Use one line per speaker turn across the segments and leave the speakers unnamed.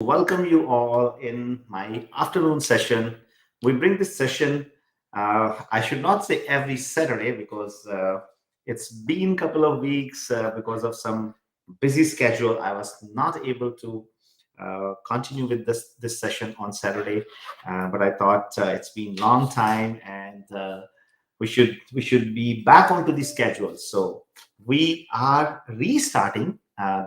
welcome you all in my afternoon session. We bring this session, I should not say every Saturday because it's been a couple of weeks because of some busy schedule. I was not able to continue with this session on Saturday, but I thought it's been long time and we should be back onto the schedule. So we are restarting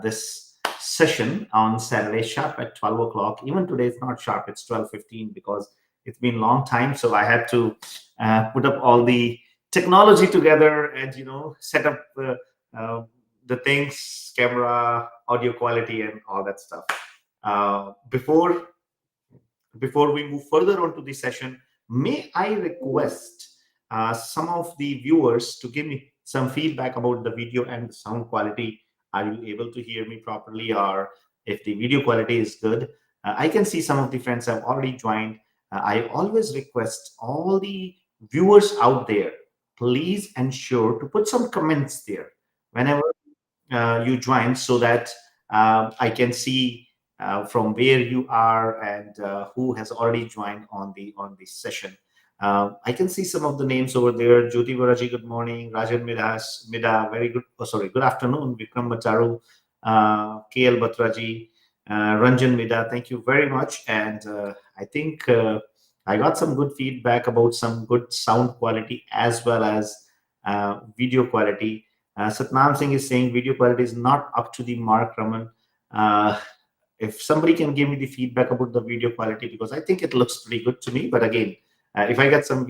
this session on Saturday sharp at 12 o'clock. Even today it's not sharp, it's 12:15 because it's been a long time. So I had to put up all the technology together and set up uh, the things, camera, audio quality, and all that stuff. Before we move further onto the session, may I request some of the viewers to give me some feedback about the video and the sound quality. Are you able to hear me properly, or if the video quality is good? I can see some of the friends have already joined. I always request all the viewers out there, please ensure to put some comments there whenever you join, so that I can see from where you are and who has already joined on the session. I can see some of the names over there. Jyoti Varaji, good morning. Rajan Mida, very good. Oh, sorry, good afternoon. Vikram Macharu, KL Batraji, Ranjan Mida, thank you very much. And I think I got some good feedback about some good sound quality as well as video quality. Satnam Singh is saying video quality is not up to the mark, Raman. Uh, if somebody can give me the feedback about the video quality, because I think it looks pretty good to me. But again, if I get some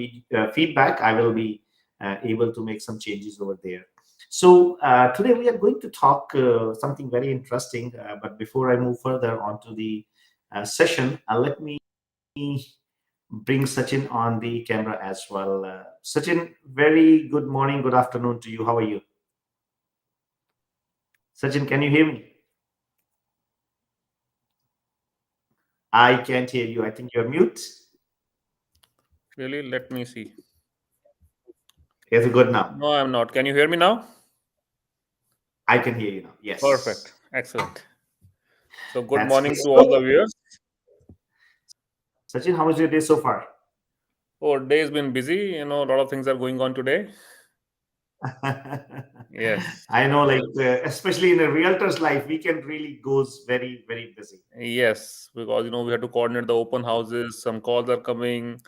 feedback, I will be able to make some changes over there. So today we are going to talk something very interesting. But before I move further onto the session, let me bring Sachin on the camera as well. Sachin, very good morning, good afternoon to you. How are you? Sachin, can you hear me? I can't hear you. I think you're mute.
Really? Let me see.
Is it good now?
No, I'm not. Can you hear me now?
I can hear you now. Yes.
Perfect. Excellent. So, good
That's
morning
great.
to all the viewers.
Sachin, how was your day so far?
Oh, day has been busy. A lot of things are going on today. Yes.
I know, like, especially in a realtor's life, weekend really goes very, very busy.
Yes, because we have to coordinate the open houses. Some calls are coming.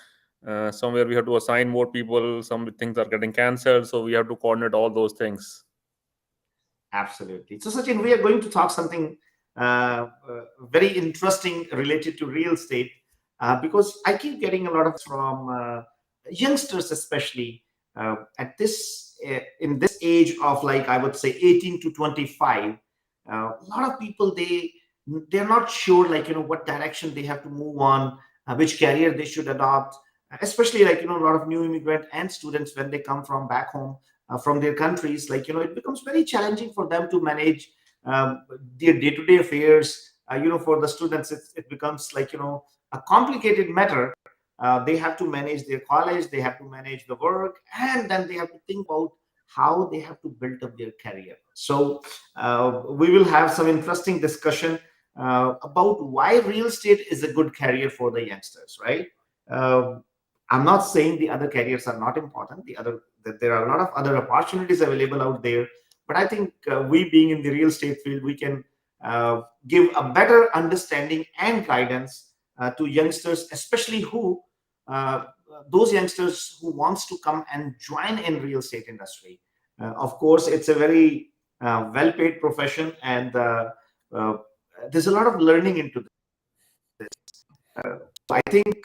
Somewhere we have to assign more people. Some things are getting cancelled, so we have to coordinate all those things.
Absolutely. So, Sachin, we are going to talk something very interesting related to real estate because I keep getting a lot of from youngsters, especially at this in this age of, like, I would say 18 to 25. A lot of people, they're not sure, like, what direction they have to move on, which career they should adopt, especially, like, a lot of new immigrant and students when they come from back home from their countries. Like, it becomes very challenging for them to manage their day-to-day affairs. For the students, it becomes, like, a complicated matter. They have to manage their college, they have to manage the work, and then they have to think about how they have to build up their career. So we will have some interesting discussion about why real estate is a good career for the youngsters, right? Uh, I'm not saying the other careers are not important. That there are a lot of other opportunities available out there, but I think we, being in the real estate field, we can give a better understanding and guidance to youngsters, especially who uh, those youngsters who wants to come and join in real estate industry. Of course, it's a very well-paid profession, and uh, there's a lot of learning into so I think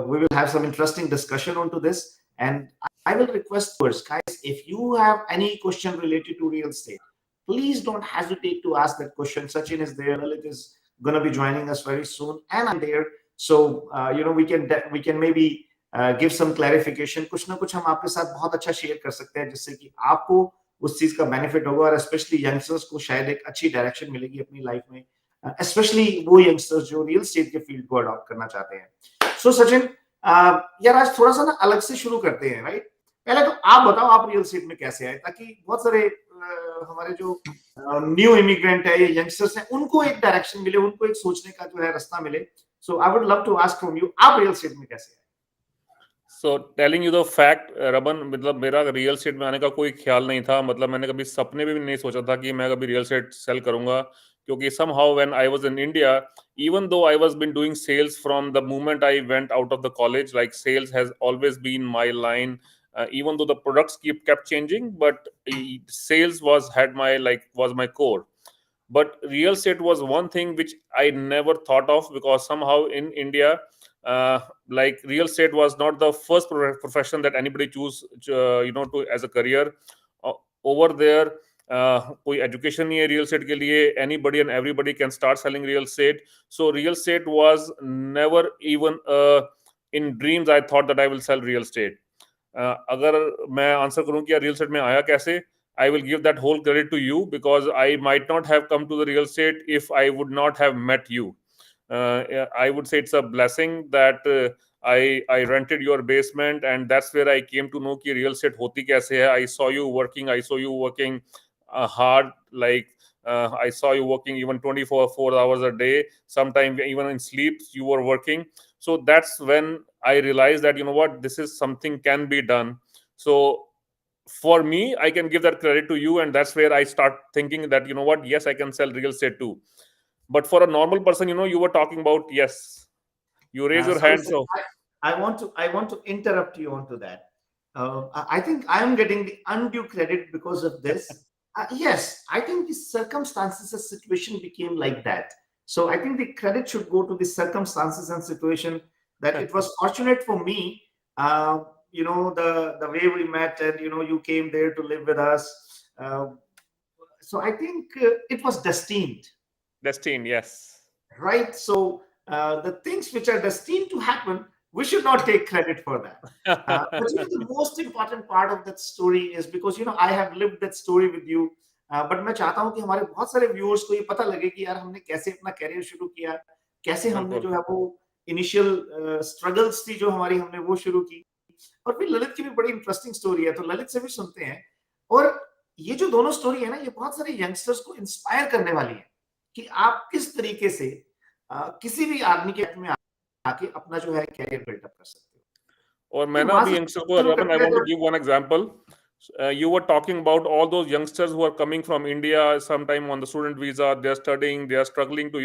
we will have some interesting discussion onto this. And I will request first, guys, if you have any question related to real estate, please don't hesitate to ask that question. Sachin is there, Lalit is going to be joining us very soon, and I'm there. So we can maybe give some clarification. कुछ ना कुछ हम आपके साथ बहुत अच्छा share कर सकते हैं, जिससे कि आपको उस चीज का बेनिफिट होगा, और स्पेशली यंगस्टर्स को शायद एक अच्छी डायरेक्शन मिलेगी अपनी लाइफ में, स्पेशली वो यंगस्टर्स जो रियल स्टेट के फील्ड को अडॉप्ट करना चाहते हैं. सो सचिन, यार आज थोड़ा सा ना अलग से शुरू करते हैं, राइट? पहले तो आप बताओ, आप रियल स्टेट में कैसे आए, ताकि बहुत सारे हमारे जो न्यू इमिग्रेंट है या यंगस्टर्स हैं, उनको एक डायरेक्शन मिले, उनको एक सोचने का जो है रास्ता मिले. So I would love to ask from you, आप रियल एस्टेट में कैसे हैं?
So telling you the fact Raman, मतलब मेरा रियल एस्टेट में आने का कोई ख्याल नहीं था. मतलब मैंने कभी सपने में भी नहीं सोचा था कि मैं कभी रियल एस्टेट सेल करूंगा, क्योंकि somehow when I was in India, even though I was been doing sales from the moment I went out of the college, like sales has always been my line. Even though the products kept changing, but sales was my core. But real estate was one thing which I never thought of, because somehow in India, like real estate was not the first profession that anybody choose, to as a career. Over there, कोई education नहीं है real estate के लिए. Anybody and everybody can start selling real estate. So real estate was never even in dreams I thought that I will sell real estate. अगर मैं answer करूं कि real estate में आया कैसे, I will give that whole credit to you, because I might not have come to the real estate if I would not have met you. I would say it's a blessing that I rented your basement, and that's where I came to know कि real estate होती कैसे है. I saw you working hard, like I saw you working even 24 hours a day. Sometimes even in sleep you were working. So that's when I realized that, you know what, this is something can be done. So for me, I can give that credit to you, and that's where I start thinking that, you know what, yes, I can sell real estate too. But for a normal person, you were talking about, yes, you raise your
Sorry,
hand.
sir,
So
I want to interrupt you onto that. I think I am getting the undue credit because of this. Yes, I think the circumstances, the situation became like that. So I think the credit should go to the circumstances and situation, that it was fortunate for me. The way we met, and you came there to live with us. So I think it was destined.
destined, yes.
Right? So the things which are destined to happen, we should not take credit for that. But the most important part of that story is because I have lived that story with you. But मैं चाहता हूं कि हमारे बहुत सारे viewers को ये पता लगे कि यार हमने कैसे अपना कैरियर शुरू किया, कैसे हमने जो है वो इनिशियल स्ट्रगल्स थी जो हमारी, हमने वो शुरू की. और फिर ललित की भी बड़ी इंटरेस्टिंग स्टोरी है, तो ललित से भी सुनते हैं. और ये जो दोनों स्टोरी है ना, ये बहुत सारे यंगस्टर्स को इंस्पायर करने वाली है कि आप किस तरीके से किसी भी आदमी के में आके अपना जो है कैरियर बिल्डअप कर सकते हो.
और मैं ना अभी यंगस्टर को, Raman, I want to give one example. You were talking about all those youngsters who are coming from India, sometime on the student visa. They are studying, they are struggling to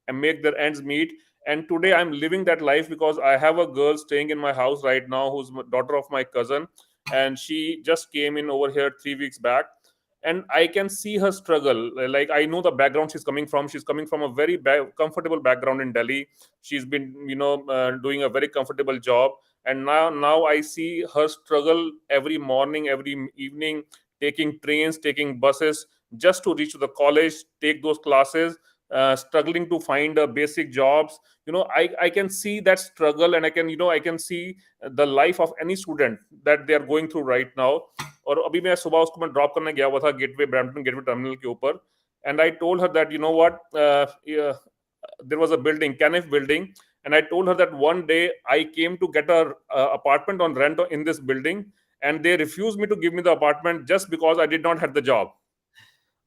and make their ends meet. And today I'm living that life, because I have a girl staying in my house right now who's daughter of my cousin, and she just came in over here 3 weeks back. And I can see her struggle. Like, I know the background she's coming from. She's coming from a very comfortable background in Delhi. She's been doing a very comfortable job, and now I see her struggle every morning, every evening, taking trains, taking buses, just to reach to the college, take those classes, struggling to find basic jobs. I can see that struggle, and I can see the life of any student that they are going through right now. और अभी मैं सुबह उसको मैं drop करने गया हुआ था ब्रैम्पटन गेटवे टर्मिनल के ऊपर, and I told her that, there was a building, Canif building, and I told her that one day I came to get a apartment on rent in this building, and they refused me to give me the apartment just because I did not have the job.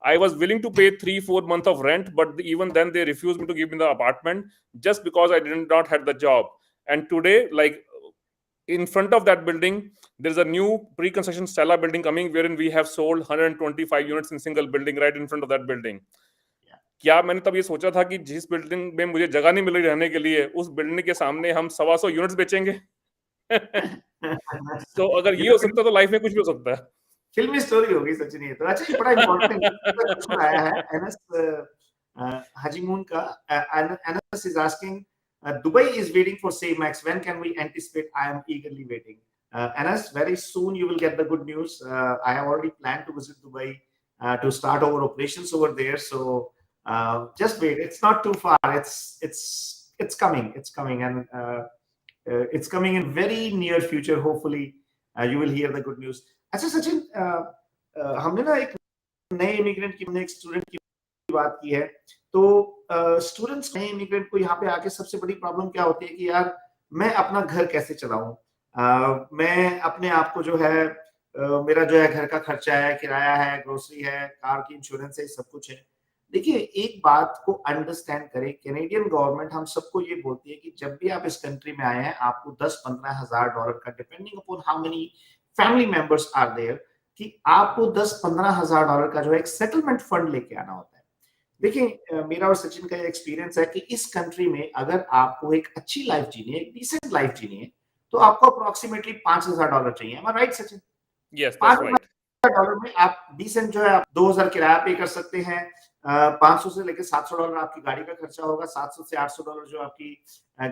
I was willing to pay 3-4 months of rent, but even then they refused me to give me the apartment just because I did not have the job. And today, like, in front of that building, there's a new pre-construction Stella building coming, wherein we have sold 125 units in single building right in front of that building. क्या मैंने तब ये सोचा था कि जिस building में मुझे जगह नहीं मिल रही रहने के लिए, उस बिल्डिंग के सामने हम 125 यूनिट्स बेचेंगे? तो अगर ये हो सकता है तो लाइफ में कुछ भी हो सकता है.
फिल्मी स्टोरी होगी सचिन ये तो. अच्छा, ये बड़ा इंपॉर्टेंट क्वेश्चन आया है एनएस हाजीमून का. NS is asking, Dubai is waiting for SaveMax. When can we anticipate? I am eagerly waiting. Anas, very soon you will get the good news. I have already planned to visit Dubai to start our operations over there. So just wait. It's not too far. It's coming. It's coming, and it's coming in very near future. Hopefully, you will hear the good news. अच्छा सचिन, हमने ना एक नए immigrant की, एक student की बात की है. तो स्टूडेंट्स, नए इमिग्रेंट को यहाँ पे आके सबसे बड़ी प्रॉब्लम क्या होती है कि यार मैं अपना घर कैसे चलाऊं, मैं अपने आप को जो है मेरा जो है घर का खर्चा है, किराया है, ग्रोसरी है, कार की इंश्योरेंस है, सब कुछ है। देखिए, एक बात को अंडरस्टैंड करें, कैनेडियन गवर्नमेंट हम सबको ये बोलती है कि जब भी आप इस कंट्री में आए हैं, आपको 10-15 हज़ार डॉलर का, depending upon how many family members are there, कि आपको 10-15 हज़ार डॉलर का जो है एक सेटलमेंट फंड लेके आना होता है। देखिए, मेरा और सचिन का ये एक्सपीरियंस है कि इस कंट्री में अगर आपको एक अच्छी लाइफ जीनी है, एक डिसेंट लाइफ जीनी है, तो आपको अप्रोक्सीमेटली $5,000 चाहिए। Am I right Sachin?
Yes, that's right.
$5,000 में आप डिसेंट जो है आप 2,000 किराया पे कर सकते हैं। 500 से लेकर $700 आपकी गाड़ी का खर्चा होगा, $700 से $800 जो आपकी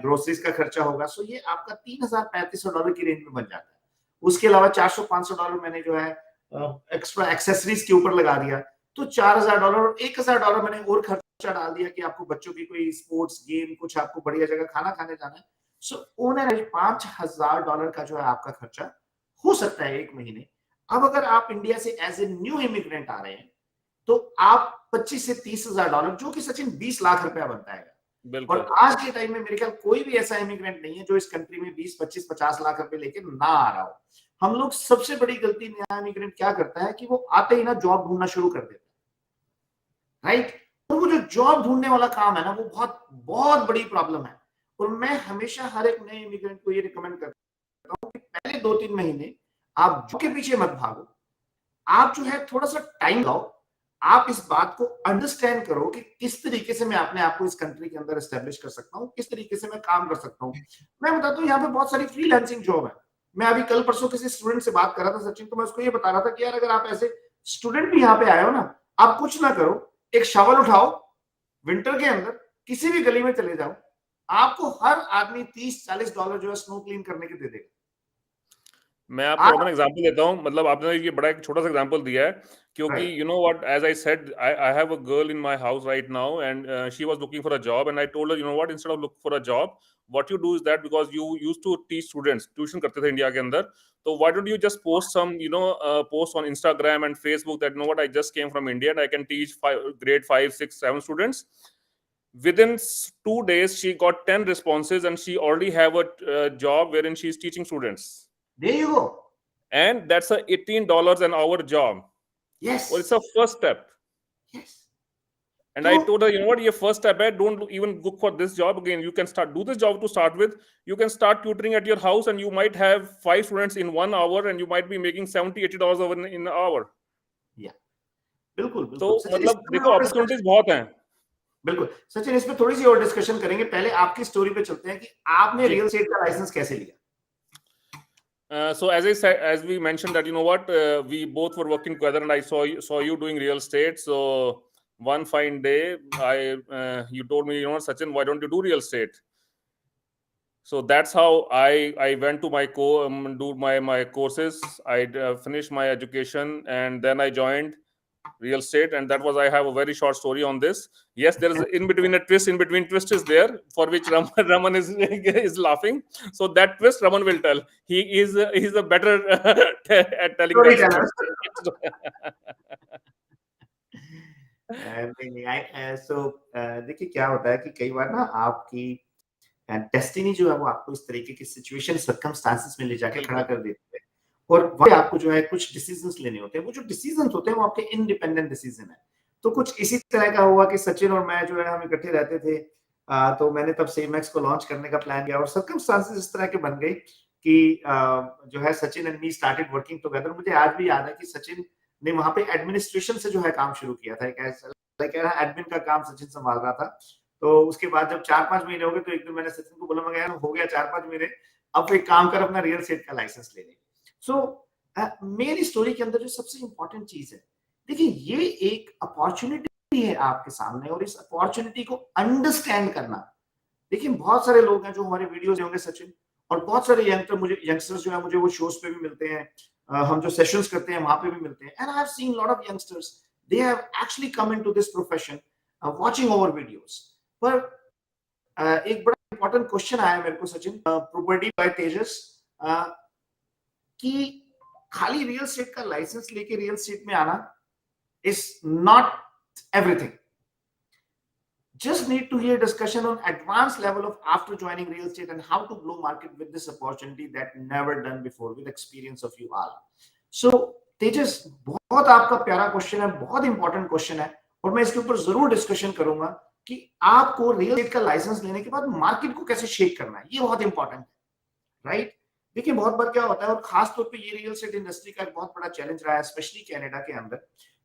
ग्रोसरीज का खर्चा होगा। सो ये आपका $3,000-$3,500 की रेंज में बन जाता है। उसके अलावा $400-500 मैंने जो है एक्स्ट्रा एक्सेसरीज के ऊपर लगा दिया, तो $4,000 और $1,000 मैंने और खर्चा डाल दिया कि आपको बच्चों की कोई स्पोर्ट्स गेम, कुछ आपको बढ़िया जगह खाना खाने जाना है। सो ऑन एवरेज $5,000 का जो है आपका खर्चा हो सकता है 1 महीने। अब अगर आप इंडिया से एज ए न्यू इमिग्रेंट आ रहे हैं, तो आप 25 से $30,000, जो कि सचिन 20 लाख रुपया बनता है। और
बिल्कुल।
आज के टाइम में मेरे ख्याल कोई भी ऐसा इमिग्रेंट नहीं है जो इस कंट्री में 20, 25, 50 लाख रुपए लेके ना आ रहा हो। हम लोग सबसे बड़ी गलती नया इमिग्रेंट क्या करता है कि वो आते ही ना जॉब ढूंढना शुरू कर देता है, राइट? और वो जो जॉब ढूंढने वाला काम है ना, वो बहुत बहुत बड़ी प्रॉब्लम है। और मैं हमेशा हर एक नए इमिग्रेंट को ये रिकमेंड करता हूँ कि पहले 2-3 महीने आप जॉब के पीछे मत भागो। आप जो है थोड़ा सा टाइम लाओ, आप इस बात को अंडरस्टैंड करो कि किस तरीके से मैं अपने आप को इस कंट्री के अंदर एस्टेब्लिश कर सकता हूँ, किस तरीके से मैं काम कर सकता हूँ। मैं बताता हूँ, यहाँ पे बहुत सारी फ्रीलांसिंग जॉब है। मैं अभी कल परसों किसी स्टूडेंट से बात कर रहा था सचिन, तो मैं उसको ये बता रहा था कि यार अगर आप ऐसे स्टूडेंट भी यहाँ पे आए हो ना, आप कुछ ना करो, एक शॉवल उठाओ, विंटर के अंदर किसी भी गली में चले जाओ, आपको हर आदमी $30-40 जो है स्नो क्लीन करने के दे देगा।
मैं आपको रमन एग्जांपल देता हूँ, मतलब आपने ये बड़ा एक छोटा सा एग्जांपल दिया है, क्योंकि
right,
you know what, as I said, I have a girl in my house right now, and she was looking for a job, and I told her, you know what, instead of look for a job, what you do is that, because you used to teach students, tuition करते थे India के अंदर, तो why don't you just post some, you know, post on Instagram and Facebook that, know what, I just came from India and I can teach grade 5, 6, 7 students. Within 2 days she got 10 responses and she already have a job wherein she is teaching students,
there you go.
and that's a $18 an hour job.
Yes,
Well, it's a first step.
yes.
And I
तो
told her, you know what, your first step है, don't even look for this job again. You can do this job to start with. You can start tutoring at your house, and you might have 5 students in 1 hour, and you might be making $70-80 over in an hour.
या बिल्कुल
तो
बिल्कुल सचिन, इस
मतलब
पे
देखो,
और
opportunities बहुत हैं।
बिल्कुल सचिन, इस पे थोड़ी सी और डिस्कशन करेंगे। पहले आपकी स्टोरी पे चलते हैं कि आपने
जी।
रियल एस्टेट का लाइसेंस कैसे लिया।
So as I said, as we mentioned that, you know what, we both were working together, and I saw you doing real estate. So one fine day, you told me, you know what, Sachin, why don't you do real estate? So that's how I went to my do my courses. I finished my education, and then I joined real estate, and that was, I have a very short story on this. Yes, there is in between a twist. In between twist is there, for which Raman is is laughing. So that twist Raman will tell. He's a better at telling
story
that
teller.
story.
नहीं नहीं, सो देखिए क्या होता है कि कई बार ना आपकी डेस्टिनी जो है वो आपको इस तरीके की सिचुएशन सर्कमस्टांसेस में ले जाके खड़ा
बिल्कुल।
कर देती है, और वहाँ पे आपको जो है कुछ डिसीजंस लेने होते हैं। वो जो डिसीजंस होते हैं वो आपके इंडिपेंडेंट डिसीजन है। तो कुछ इसी तरह का हुआ कि सचिन और मैं जो है हम इकट्ठे रहते थे। तो मैंने तब सेमएक्स को लॉन्च करने का प्लान किया, और सर्कमस्टांसेस इस तरह के बन गए कि जो है Sachin and me started working together. मुझे आज भी याद है कि सचिन ने वहाँ पे एडमिनिस्ट्रेशन से जो है काम शुरू किया था। एक ऐसा एडमिन का काम सचिन संभाल रहा था। तो उसके बाद जब 4-5 महीने हो गए, तो एक दिन मैंने सचिन को बोला, मैं यार हो गया 4-5 महीने, अब एक काम कर, अपना रियल एस्टेट का लाइसेंस ले ले। सो मेरी स्टोरी के अंदर जो सबसे इंपॉर्टेंट चीज है, देखिए ये एक अपॉर्चुनिटी है आपके सामने, और इस अपॉर्चुनिटी को अंडरस्टैंड करना। देखिए बहुत सारे लोग हैं जो हमारे वीडियोस होंगे सचिन, और बहुत सारे यंगस्टर्स जो है मुझे वो शोज पे भी मिलते हैं। हम जो सेशंस करते हैं वहां पे भी मिलते हैं, and I have seen lot of youngsters, they have actually come into this profession watching our videos. पर एक बड़ा इंपॉर्टेंट क्वेश्चन आया मेरे को सचिन, प्रॉपर्टी बाय तेजस, कि खाली रियल एस्टेट का लाइसेंस लेके रियल एस्टेट में आना is not everything. Just need to hear discussion on advanced level of after joining real estate and how to blow market with this opportunity that never done before, with experience of you all. सो तेजस, बहुत आपका प्यारा question है, बहुत important question है, और मैं इसके ऊपर जरूर डिस्कशन करूंगा कि आपको रियल एस्टेट का लाइसेंस लेने के बाद मार्केट को कैसे शेक करना है, ये बहुत इंपॉर्टेंट है, राइट? देखिए बहुत बार क्या होता है, और खास तौर पे ये रियल एस्टेट इंडस्ट्री का एक बहुत बड़ा चैलेंज रहा है, स्पेशली कनाडा के अंदर,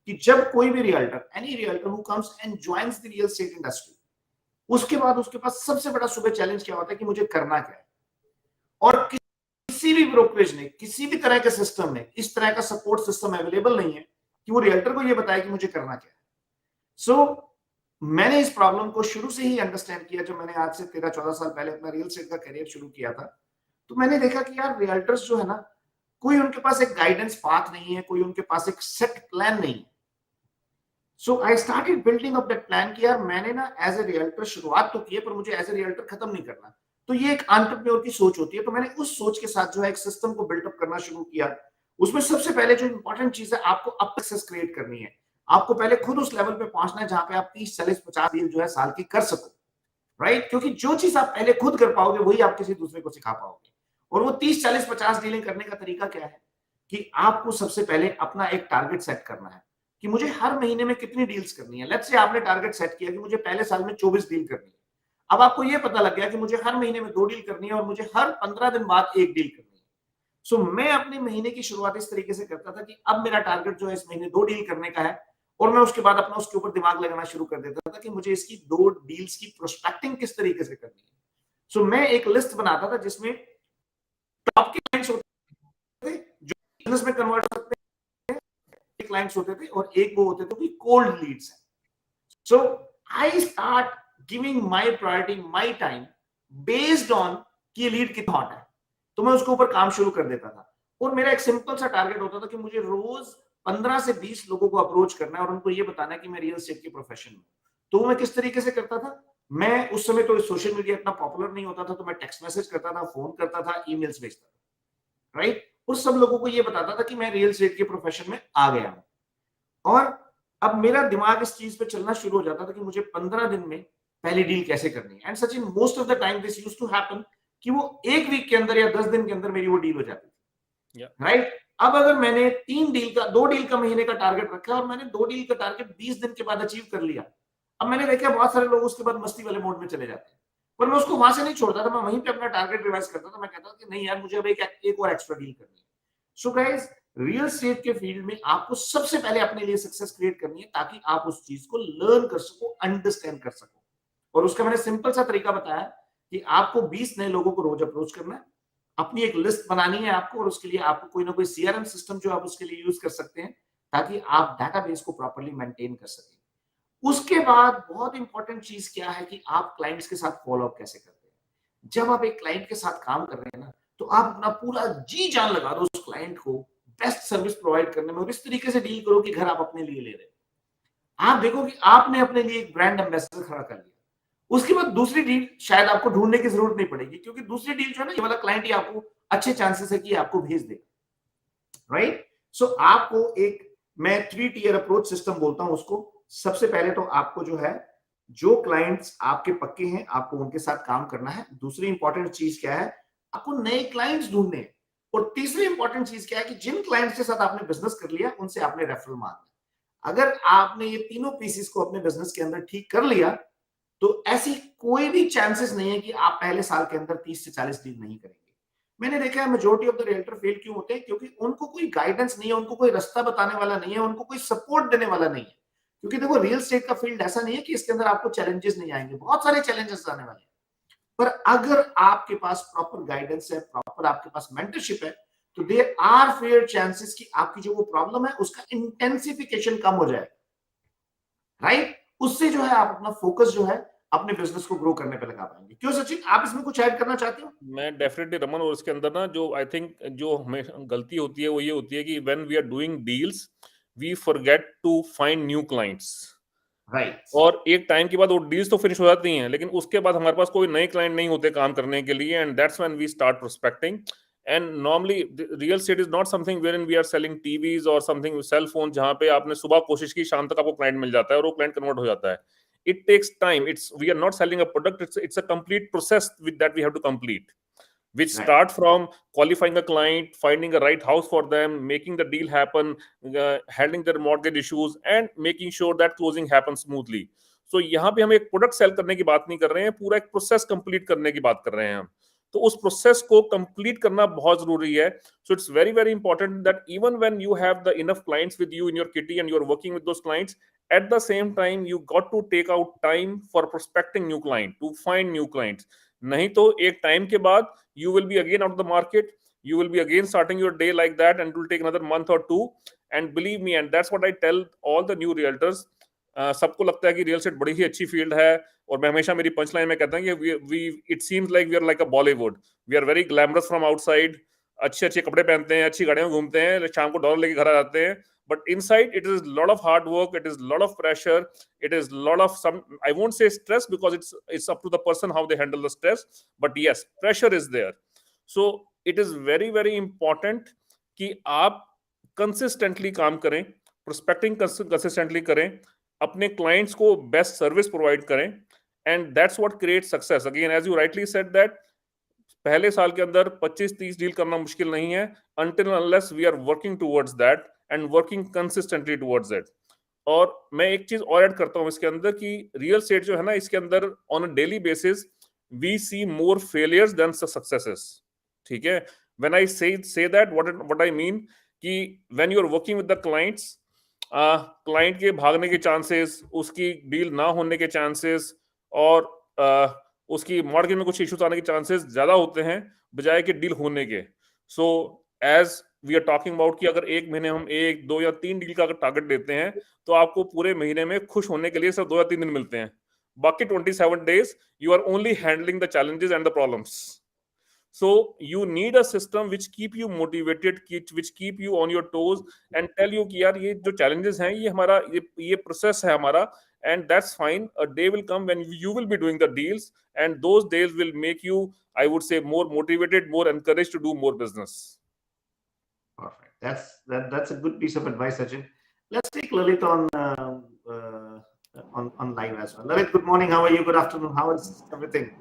कि जब कोई भी realtor, any realtor who comes and joins the real estate industry, उसके बाद उसके पास सबसे बड़ा सुबह चैलेंज क्या होता है कि मुझे करना क्या है। और किसी भी ब्रोकरेज ने, किसी भी तरह के सिस्टम में इस तरह का सपोर्ट सिस्टम अवेलेबल नहीं है कि वो रियल्टर को ये बताए कि मुझे करना क्या है। सो मैंने इस प्रॉब्लम को शुरू से ही अंडरस्टैंड किया। जब मैंने आज से 13-14 साल पहले अपना रियल एस्टेट का करियर शुरू किया था, तो मैंने देखा कि यार रियल्टर्स जो है ना, कोई उनके पास एक गाइडेंस पाथ नहीं है, कोई उनके पास एक सेट प्लान नहीं है। So I started building up that plan कि यार मैंने ना एज ए रियल्टर शुरुआत तो की है, पर मुझे एज ए रियल्टर खत्म नहीं करना। तो ये एक एंटरप्रेन्योर की सोच होती है। तो मैंने उस सोच के साथ जो है एक सिस्टम को बिल्डअप करना शुरू किया। उसमें सबसे पहले जो इंपॉर्टेंट चीज है, आपको अप सक्सेस क्रिएट करनी है। आपको पहले खुद उस लेवल पे पहुंचना है जहां पे आप 30, 40, 50 डील जो है साल की कर सको, राइट? क्योंकि जो चीज आप पहले खुद कर पाओगे वही आप किसी दूसरे को सिखा पाओगे। और वो 30, 40, 50 डीलिंग करने का तरीका क्या है कि आपको सबसे पहले अपना एक टारगेट सेट करना है कि मुझे हर महीने में कितनी डील्स करनी है। लेट्स से आपने टारगेट सेट किया कि मुझे पहले साल में 24 डील करनी है। अब आपको यह पता लग गया कि मुझे हर महीने में 2 डील करनी है और मुझे हर 15 दिन बाद 1 डील करनी है। सो मैं अपने महीने की शुरुआत इस तरीके से करता था कि अब मेरा टारगेट जो है इस महीने 2 डील करने का है, और मैं उसके बाद अपना उसके ऊपर दिमाग लगाना शुरू कर देता था कि मुझे इसकी 2 डील्स की प्रोस्पेक्टिंग किस तरीके से करनी है। सो मैं एक लिस्ट बनाता था जिसमें टॉप के क्लाइंट्स होते थे जो बिजनेस में कन्वर्ट सकते हैं, क्लाइंट्स होते थे, और एक वो होते थे कि कोल्ड लीड्स है। So I start giving my priority, my time based on कि ये लीड कितना हॉट है, तो मैं उसके ऊपर काम शुरू कर देता था। और मेरा एक सिंपल सा टारगेट होता था कि मुझे रोज 15 से 20 लोगों को अप्रोच करना है और उनको ये बताना है कि मैं रियल एस्टेट के प्रोफेशन में। तो मैं किस तरीके से करता था, मैं उस समय तो सोशल मीडिया इतना पॉपुलर नहीं होता था, तो मैं टेक्स्ट मैसेज करता था, फोन करता था, ईमेल्स भेजता था, राइट? उस सब लोगों को ये बताता था कि मैं रियल एस्टेट के प्रोफेशन में आ गया हूं। और अब मेरा दिमाग इस चीज पे चलना शुरू हो जाता था कि मुझे 15 दिन में पहली डील कैसे करनी है। And Sachin, most of the time this used to happen कि वो 1 वीक के अंदर या 10 दिन के अंदर मेरी वो डील हो जाती थी, राइट? अब अगर मैंने 2 डील का महीने का टारगेट रखा और मैंने 2 डील का टारगेट 20 दिन के बाद अचीव कर लिया, अब मैंने देखा बहुत सारे लोग उसके बाद मस्ती वाले मोड में चले जाते हैं, पर मैं उसको वहां से नहीं छोड़ता था, मैं वहीं पे अपना टारगेट रिवाइज करता था। मैं कहता था कि नहीं यार, मुझे अब एक और एक्स्ट्रा डील करनी है। सो गाइस, रियल एस्टेट के फील्ड में आपको सबसे पहले अपने लिए सक्सेस क्रिएट करनी है ताकि आप उस चीज को लर्न कर सको, अंडरस्टैंड कर सको। और उसका मैंने सिंपल सा तरीका बताया कि आपको 20 नए लोगों को रोज अप्रोच करना है, अपनी एक लिस्ट बनानी है आपको, और उसके लिए आपको कोई ना कोई सीआरएम सिस्टम जो आप उसके लिए यूज कर सकते हैं ताकि आप डाटाबेस को प्रॉपर्ली मेंटेन कर सकें। उसके बाद बहुत इंपॉर्टेंट चीज क्या है कि आप क्लाइंट्स के साथ फॉलो अप कैसे करते हैं। जब आप एक क्लाइंट के साथ काम कर रहे हैं ना, तो आप अपना पूरा जी जान लगा दो उस क्लाइंट को बेस्ट सर्विस प्रोवाइड करने में, और इस तरीके से डील करो कि घर आप अपने लिए ले रहे हैं। आप देखो कि आपने अपने लिए एक ब्रांड एम्बेसडर खड़ा कर लिया। उसके बाद दूसरी डील शायद आपको ढूंढने की जरूरत नहीं पड़ेगी, क्योंकि दूसरी डील जो है ना, ये वाला क्लाइंट ही आपको अच्छे चांसेस है कि आपको भेज देगा, राइट? सो आपको एक, मैं 3 टियर अप्रोच सिस्टम बोलता हूं उसको। सबसे पहले तो आपको जो है, जो क्लाइंट्स आपके पक्के हैं आपको उनके साथ काम करना है। दूसरी इंपॉर्टेंट चीज क्या है, आपको नए क्लाइंट्स ढूंढने हैं। और तीसरी इंपॉर्टेंट चीज क्या है कि जिन क्लाइंट्स के साथ आपने बिजनेस कर लिया उनसे आपने रेफरल मांगना। अगर आपने ये तीनों पीसेस को अपने बिजनेस के अंदर ठीक कर लिया, तो ऐसी कोई भी चांसेस नहीं है कि आप पहले साल के अंदर 30 से 40 डील नहीं करेंगे। मैंने देखा है majority of the realtor fail क्यों होते हैं, क्योंकि उनको कोई गाइडेंस नहीं है, उनको कोई रास्ता बताने वाला नहीं है, उनको कोई सपोर्ट देने वाला नहीं है। क्योंकि देखो, रियल एस्टेट का फील्ड ऐसा नहीं है कि इसके अंदर आपको चैलेंजेस नहीं आएंगे, बहुत सारे चैलेंजेस आने वाले हैं। पर अगर आपके पास प्रॉपर गाइडेंस है, प्रॉपर आपके पास मेंटरशिप है, तो देयर आर फेयर चांसेस कि आपकी जो वो प्रॉब्लम है उसका इंटेंसिफिकेशन कम हो जाए, राइट? उससे जो है आप अपना फोकस जो है अपने बिजनेस को ग्रो करने पे लगा पाएंगे। क्यों सचिन, आप इसमें कुछ ऐड करना चाहते हो?
मैं डेफिनेटली रमन, और इसके अंदर ना जो आई थिंक जो हमें गलती होती है वो ये होती है कि when we are doing deals we forget to find new clients.
Right,
और एक टाइम के बाद वो डील्स तो फिनिश हो जाती हैं, लेकिन उसके बाद हमारे पास कोई नए क्लाइंट नहीं होते काम करने के लिए, and that's when we start prospecting. And normally real estate is not something where in we are selling TVs और समथिंग सेल फोन, जहां पे आपने सुबह कोशिश की शाम तक आपको क्लाइंट मिल जाता है और वो क्लाइंट कन्वर्ट हो जाता है। It takes time, it's we are not selling a product, it's a complete process with that we have to complete. which
Right.
start from qualifying a client, finding a right house for them, making the deal happen, handling their mortgage issues, and making sure that closing happens smoothly. So यहाँ पे हम एक product cell करने की बात नहीं कर रहे हैं, पूरा एक प्रोसेस कंप्लीट करने की बात कर रहे हैं हम. तो उस प्रोसेस को कंप्लीट करना बहुत जरूरी है. So it's very, very important that even when you have the enough clients with you in your kitty and you're working with those clients, at the same time you got to take out time for prospecting new client, to find new clients. नहीं तो एक time के बाद you will be again out of the market, you will be again starting your day like that, and it will take another month or two. And believe me, and that's what I tell all the new realtors. सबको लगता है कि real estate बड़ी ही अच्छी field है, और मैं हमेशा मेरी पंच लाइन में कहता हूँ कि we it seems like we are like a Bollywood. We are very glamorous from outside, अच्छे अच्छे कपड़े पहनते हैं, अच्छी गाड़ियों में घूमते हैं, शाम को डॉलर लेके घर आ जाते हैं. But inside it is lot of hard work, it is lot of pressure, it is lot of some, I won't say stress because it's up to the person how they handle the stress, but yes, pressure is there. So it is very, very important कि आप consistently काम करें, prospecting consistently करें, अपने clients को best service provide करें, and that's what creates success. Again, as you rightly said that पहले साल के अंदर 25-30 डील करना मुश्किल नहीं है, until unless we are working towards that and working consistently towards it. और मैं एक चीज और ऐड करता हूं इसके अंदर कि रियल एस्टेट जो है ना, इसके अंदर on a daily basis we see more failures than successes. ठीक है, when I say that what I mean कि when you are working with the clients, client के भागने के चांसेस, उसकी डील ना होने के चांसेस, और उसकी मार्केट में कुछ इश्यूज आने के चांसेस ज्यादा होते हैं बजाय कि डील होने के. So as we are talking about कि अगर एक महीने हम 1, 2 या 3 डील का अगर टारगेट देते हैं, तो आपको पूरे महीने में खुश होने के लिए सिर्फ 2 या 3 दिन मिलते हैं. बाकी 27 days you are only handling the challenges and the problems. So you need a system which keep you motivated, which keep you on your toes and tell you कि यार ये जो challenges हैं, ये हमारा ये process है हमारा, and that's fine. A day will come when you will be doing the deals, and those days will make you, I would say, more motivated, more encouraged to do more business.
Perfect. That's a good piece of advice, Sachin. Let's take Lalit on live as well. Lalit, good morning. How are you? Good afternoon. How is everything?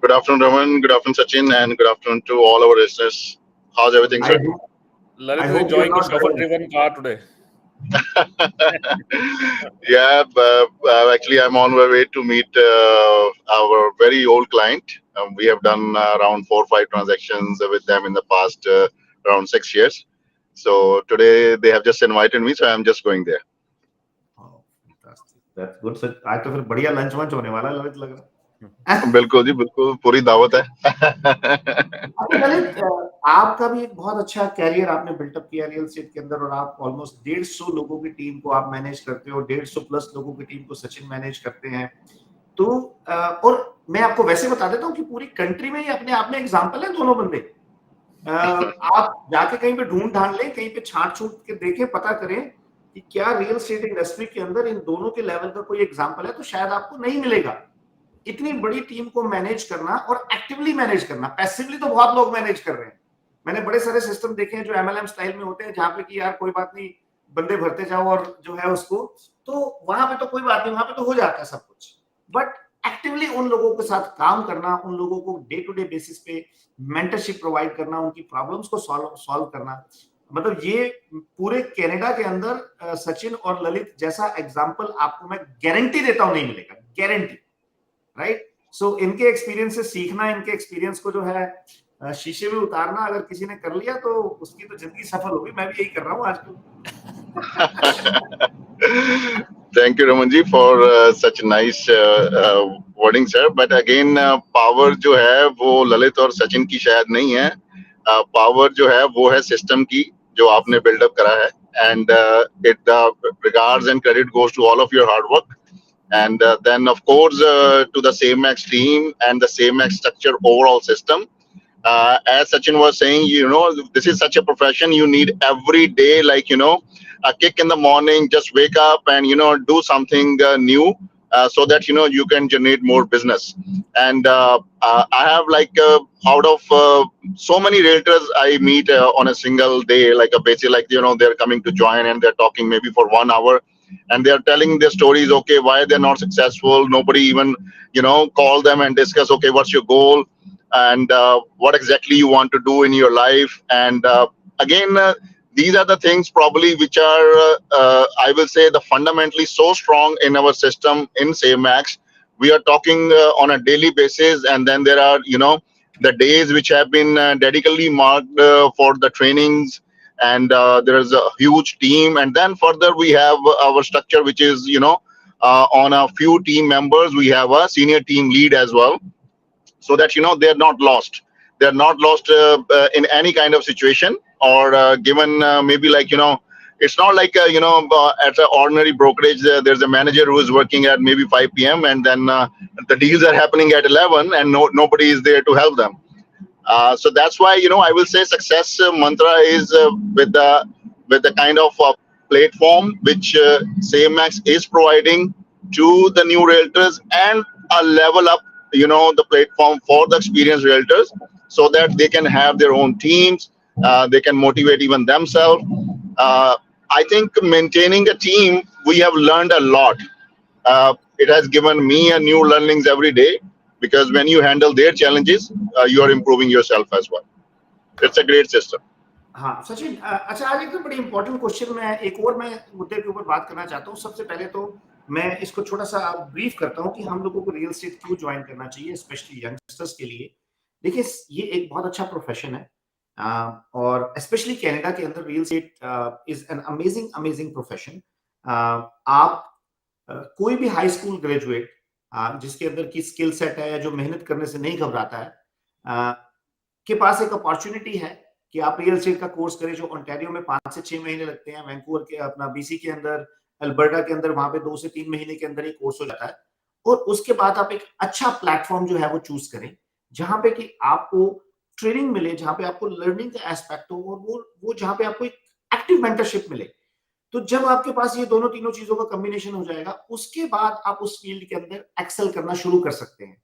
Good afternoon, Raman. Good afternoon, Sachin, and good afternoon to all our listeners. How's everything, sir?
Lalit is enjoying his chauffeur-driven car today.
Yeah, actually, I'm on my way to meet our very old client. We have done around 4 or 5 transactions with them in the past around 6 years. So today they have just invited me, so I'm just going there.
Oh, fantastic. That's good. So आज तो फिर बढ़िया lunch वंच होने वाला है, ललित लग रहा है.
बिल्कुल जी, बिल्कुल पूरी दावत है.
ललित, आपका भी एक बहुत अच्छा कैरियर आपने बिल्टअप किया रियल एस्टेट के अंदर, और आप ऑलमोस्ट 150 लोगों की टीम को आप मैनेज करते हो, 150 प्लस लोगों की टीम को सचिन मैनेज करते हैं. तो और मैं आपको वैसे बता देता हूँ कि पूरी कंट्री में ये अपने आप में एग्जांपल है दोनों बंदे. आप जाके कहीं पे ढूंढ ढांड लें, कहीं पे छांट छूट के देखें, पता करें कि क्या रियल एस्टेट इंडस्ट्री के अंदर इन दोनों के लेवल का कोई एग्जांपल है, तो शायद आपको नहीं मिलेगा. इतनी बड़ी टीम को मैनेज करना और एक्टिवली मैनेज करना, पैसिवली तो बहुत लोग मैनेज कर रहे हैं. मैंने बड़े सारे सिस्टम देखे हैं जो एमएलएम स्टाइल में होते हैं, जहां पे कि यार कोई बात नहीं, बंदे भरते जाओ और जो है उसको, तो वहां पे तो कोई बात नहीं, वहां पे तो हो जाता है सब कुछ. बट एक्टिवली उन लोगों के साथ काम करना, उन लोगों को डे टू डे बेसिस पे मेंटरशिप प्रोवाइड करना, उनकी प्रॉब्लम्स को सॉल्व करना, मतलब ये पूरे कनाडा के अंदर सचिन और ललित जैसा एग्जांपल आपको मैं गारंटी देता हूं नहीं मिलेगा, गारंटी. राइट. सो इनके एक्सपीरियंस से सीखना, इनके एक्सपीरियंस को जो है शीशे में उतारना, अगर किसी ने कर लिया तो उसकी तो जिंदगी सफल होगी. मैं भी यही कर रहा हूँ आजकल.
Thank you, Raman ji, for such nice wording, sir. But again, power जो है वो ललित और सचिन की शायद नहीं है. Power जो है वो है system की, जो आपने build-up करा है. And regards and credit goes to all of your hard work. And then, of course, to the SameMax team and the SameMax structure overall system. As Sachin was saying, this is such a profession. You need every day, like, a kick in the morning, just wake up and, do something new so that, you can generate more business. And I have out of so many realtors I meet on a single day, like a basic, they're coming to join and they're talking maybe for 1 hour. And they're telling their stories, okay, why they're not successful. Nobody even, call them and discuss, okay, what's your goal? and what exactly you want to do in your life. And again, these are the things probably which are, I will say, the fundamentally so strong in our system in SaveMax. We are talking on a daily basis, and then there are, the days which have been dedicatedly marked for the trainings, and there is a huge team. And then further we have our structure, which is, on a few team members, we have a senior team lead as well, so that they're not lost. They're not lost in any kind of situation, or given maybe like, it's not like at an ordinary brokerage, there's a manager who is working at maybe 5 p.m. and then the deals are happening at 11 and nobody is there to help them. So that's why I will say success mantra is with the kind of platform which SaveMax is providing to the new realtors, and a level up the platform for the experienced realtors, so that they can have their own teams, they can motivate even themselves. I think maintaining a team, we have learned a lot. It has given me a new learnings every day, because when you handle their challenges, you are improving yourself as well. It's a great system.
हाँ सचिन, अच्छा, आज एक तो बड़ी important question मैं मुद्दे के ऊपर बात करना चाहता हूँ। सबसे पहले तो मैं इसको छोटा सा ब्रीफ करता हूँ कि हम लोगों को रियल एस्टेट क्यों ज्वाइन करना चाहिए, स्पेशली यंगस्टर्स के लिए। देखिए, ये एक बहुत अच्छा प्रोफेशन है, और स्पेशली कनाडा के अंदर real estate is an amazing profession. आप कोई भी हाई स्कूल ग्रेजुएट जिसके अंदर की स्किल सेट है, या जो मेहनत करने से नहीं घबराता है, के पास एक अपॉर्चुनिटी है कि आप रियल एस्टेट का कोर्स करें, जो ओंटारियो में 5 से 6 महीने लगते हैं, वैंकूवर के अपना बीसी के अंदर, अल्बर्टा के अंदर वहां पे 2 से 3 महीने के अंदर एक कोर्स हो जाता है। और उसके बाद आप एक अच्छा प्लेटफॉर्म जो है वो चूज करें, जहां पे कि आपको ट्रेनिंग मिले, जहां पे आपको लर्निंग का एस्पेक्ट हो, और वो जहां पे आपको एक एक्टिव मेंटरशिप मिले। तो जब आपके पास ये दोनों तीनों चीजों का कॉम्बिनेशन हो जाएगा, उसके बाद आप उस फील्ड के अंदर एक्सेल करना शुरू कर सकते हैं।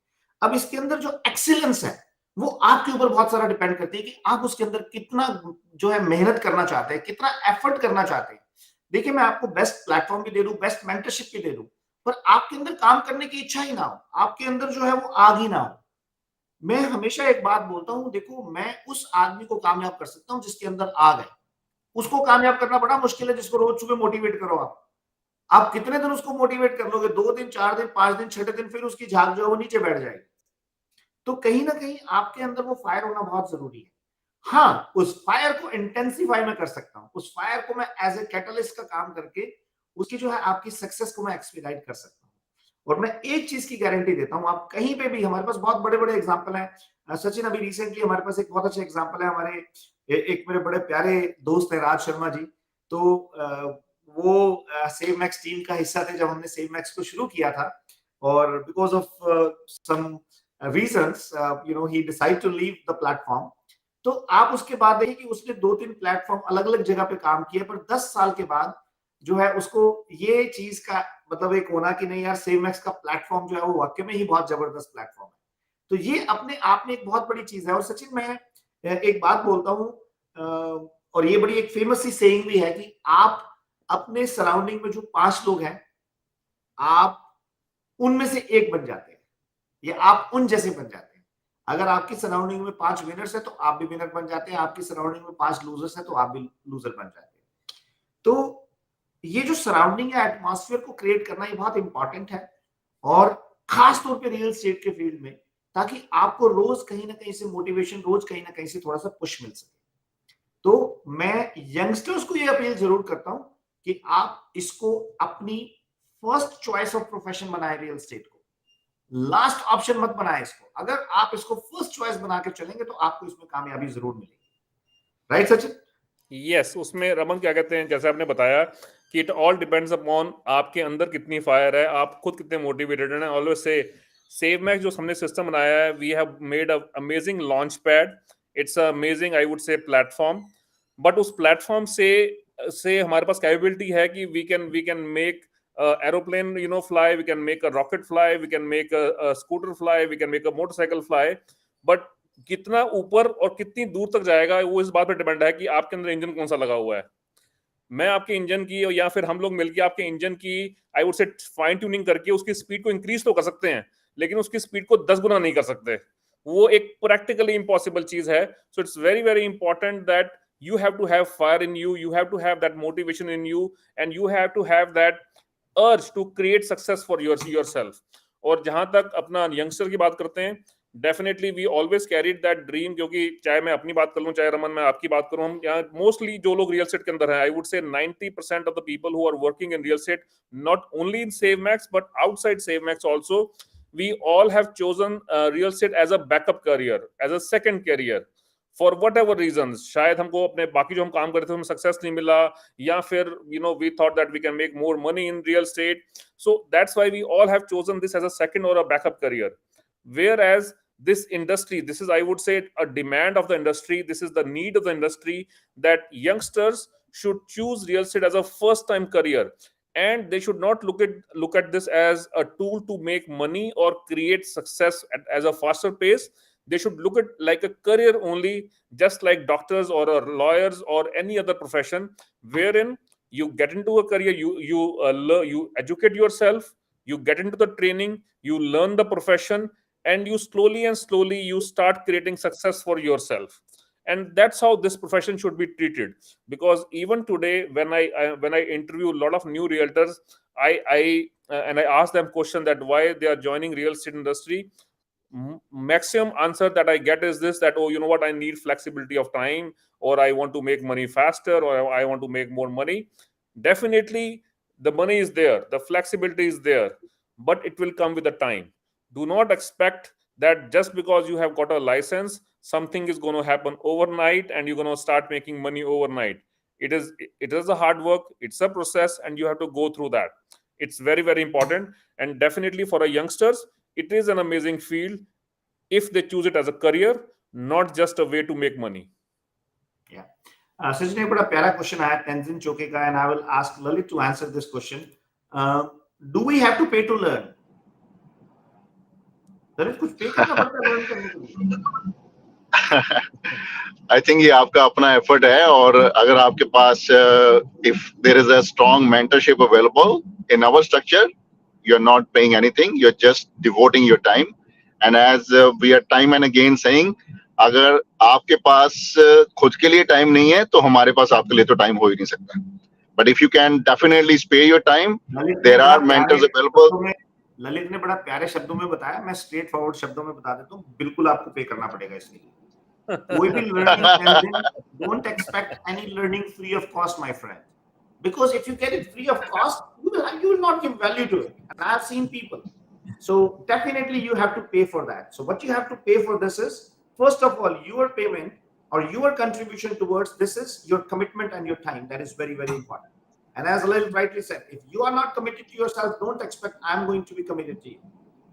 अब इसके अंदर जो एक्सीलेंस है, वो आपके ऊपर बहुत सारा डिपेंड करती है कि आप उसके अंदर कितना जो है मेहनत करना चाहते हैं, कितना एफर्ट करना चाहते हैं। देखिए, मैं आपको बेस्ट प्लेटफॉर्म भी दे दूं, बेस्ट मेंटरशिप भी दे दूं, पर आपके अंदर काम करने की इच्छा ही ना हो, आपके अंदर जो है वो आग ही ना हो। मैं हमेशा एक बात बोलता हूं, देखो, मैं उस आदमी को कामयाब कर सकता हूं जिसके अंदर आग है। उसको कामयाब करना बड़ा मुश्किल है, जिसको रोज सुबह मोटिवेट करो। आप कितने दिन उसको मोटिवेट कर लोगे? 2 दिन, 4 दिन, 5 दिन, 6 दिन, फिर उसकी झाग जो है वो नीचे बैठ जाएगी। तो कहीं ना कहीं आपके अंदर वो फायर होना बहुत जरूरी है। हाँ, उस फायर को इंटेंसिफाई मैं कर सकता हूँ, उस फायर को मैं एज ए कैटलिस्ट का काम करके उसकी जो है आपकी सक्सेस को मैं एक्सपीडाइट कर सकता हूँ। और मैं एक चीज की गारंटी देता हूँ, आप कहीं पे भी, हमारे पास बहुत बड़े बड़े एग्जाम्पल हैं। सचिन, अभी रिसेंटली हमारे पास एक बहुत अच्छा एग्जाम्पल है, हमारे एक मेरे बड़े प्यारे दोस्त है राज शर्मा जी। तो वो SaveMax टीम का हिस्सा थे जब हमने SaveMax को शुरू किया था, और because of some reasons, he decided to leave the platform। तो आप उसके बाद देखिए कि उसने 2-3 प्लेटफॉर्म अलग अलग जगह पे काम किए, पर 10 साल के बाद जो है उसको ये चीज का मतलब एक होना कि नहीं यार, SaveMax का प्लेटफॉर्म जो है वो वाकई में ही बहुत जबरदस्त प्लेटफॉर्म है। तो ये अपने आप में एक बहुत बड़ी चीज है। और सचिन, मैं एक बात बोलता हूँ, और ये बड़ी एक फेमस सी सेइंग भी है कि आप अपने सराउंडिंग में जो 5 लोग हैं, आप उनमें से एक बन जाते हैं, या आप उन जैसे बन जाते हैं। अगर आपकी सराउंडिंग में 5 विनर्स है तो आप भी विनर बन जाते हैं, आपकी सराउंडिंग में 5 लूजर्स है तो आप भी लूजर बन जाते हैं। तो ये जो सराउंडिंग है, एटमॉस्फेयर को क्रिएट करना, ये बहुत इंपॉर्टेंट है, और खास तौर पे रियल एस्टेट के फील्ड में, ताकि आपको रोज कहीं ना कहीं से मोटिवेशन, रोज कहीं ना कहीं से थोड़ा सा पुश मिल सके। तो मैं यंगस्टर्स को ये अपील जरूर करता हूं कि आप इसको अपनी फर्स्ट चॉइस ऑफ प्रोफेशन बनाए, रियल एस्टेट को लास्ट ऑप्शन मत बनाए इसको। अगर आप इसको फर्स्ट चॉइस बना के चलेंगे तो आपको इसमें कामयाबी जरूर मिलेगी। राइट सचिन?
यस, उसमें रमन क्या कहते हैं, जैसे आपने बताया कि इट ऑल डिपेंड्स अपॉन आपके अंदर कितनी फायर है, आप खुद कितने मोटिवेटेड हैं। ऑलवेज से SaveMax जो हमने सिस्टम बनाया है, we have made a amazing launch pad, it's amazing I would say platform. But उस प्लेटफॉर्म से हमारे पास कैपेबिलिटी है कि we can make aeroplane fly, we can make a rocket fly, we can make a scooter fly, we can make a motorcycle fly, but कितना ऊपर और कितनी दूर तक जाएगा वो इस बात पर डिपेंड है कि आपके अंदर इंजन कौन सा लगा हुआ है। मैं आपके इंजन की, या फिर हम लोग मिलकर आपके इंजन की आई वुड से फाइन ट्यूनिंग करके उसकी स्पीड को इंक्रीज तो कर सकते हैं, लेकिन उसकी स्पीड को 10 गुना नहीं कर सकते। वो एक practically impossible चीज है. So it's very very important that you have to have fire in you, you have to have that motivation in you, and you have to have that urge to create success for yourself. और जहां तक अपना youngster की बात करते हैं, definitely we always carried that dream, क्योंकि चाहे मैं अपनी बात कर लूं, चाहे रमन मैं आपकी बात करूं, हम यहाँ मोस्टली जो लोग रियल एस्टेट के अंदर है, आई would say 90% of the people who are working in real estate, not only in Save Max but outside Save Max also, we all have chosen real estate as a backup career, as a second career, for whatever reason. शायद हमको अपने बाकी जो हम काम करते थे उसमें सक्सेस नहीं मिला, या फिर we thought that we can make more money in real estate. So that's why we all have chosen this as a second or a backup career. Whereas this industry, this is, I would say, a demand of the industry, this is the need of the industry, that youngsters should choose real estate as a first time career, and they should not look at this as a tool to make money or create success as a faster pace. They should look at like a career only, just like doctors or lawyers or any other profession, wherein you get into a career, you educate yourself, you get into the training, you learn the profession, and you slowly you start creating success for yourself. And that's how this profession should be treated. Because even today, when I interview a lot of new realtors, I ask them question that why they are joining real estate industry, maximum answer that I get is this, that, oh, you know what, I need flexibility of time, or I want to make money faster, or I want to make more money. Definitely the money is there, the flexibility is there, but it will come with the time. Do not expect that just because you have got a license, something is going to happen overnight and you're going to start making money overnight. It is a hard work, it's a process, and you have to go through that. It's very very important, and definitely for a youngsters, it is an amazing field if they choose it as a career, not just a way to make money.
Yeah. Sachin, एक बड़ा प्यारा question आया Tenzin Choke का, and I will ask Lalit to answer this question. Do we have to pay to learn? Lalit, कुछ pay करना पड़ता है learn करने के लिए?
आई थिंक ये आपका अपना एफर्ट है, और अगर आपके पास if there is a strong mentorship available in our structure, you are not paying anything, you are just devoting your time. And as we are time and again saying, अगर आपके पास खुद के लिए टाइम नहीं है तो हमारे पास आपके लिए तो टाइम हो ही नहीं सकता. But if you can definitely spare your time, there are mentors available.
Lalit ने बड़ा प्यारे शब्दों में बताया, मैं स्ट्रेट फॉरवर्ड शब्दों में बता देता हूँ, बिल्कुल आपको पे करना पड़ेगा इसके लिए. कोई भी learning, don't expect any learning free of cost, my friend, because if you get it free of cost, you will not give value to it, and I have seen people. So definitely you have to pay for that. So what you have to pay for this is, first of all, your payment or your contribution towards this is your commitment and your time. That is very very important. And as Lalit rightly said, if you are not committed to yourself, don't expect I'm going to be committed to you.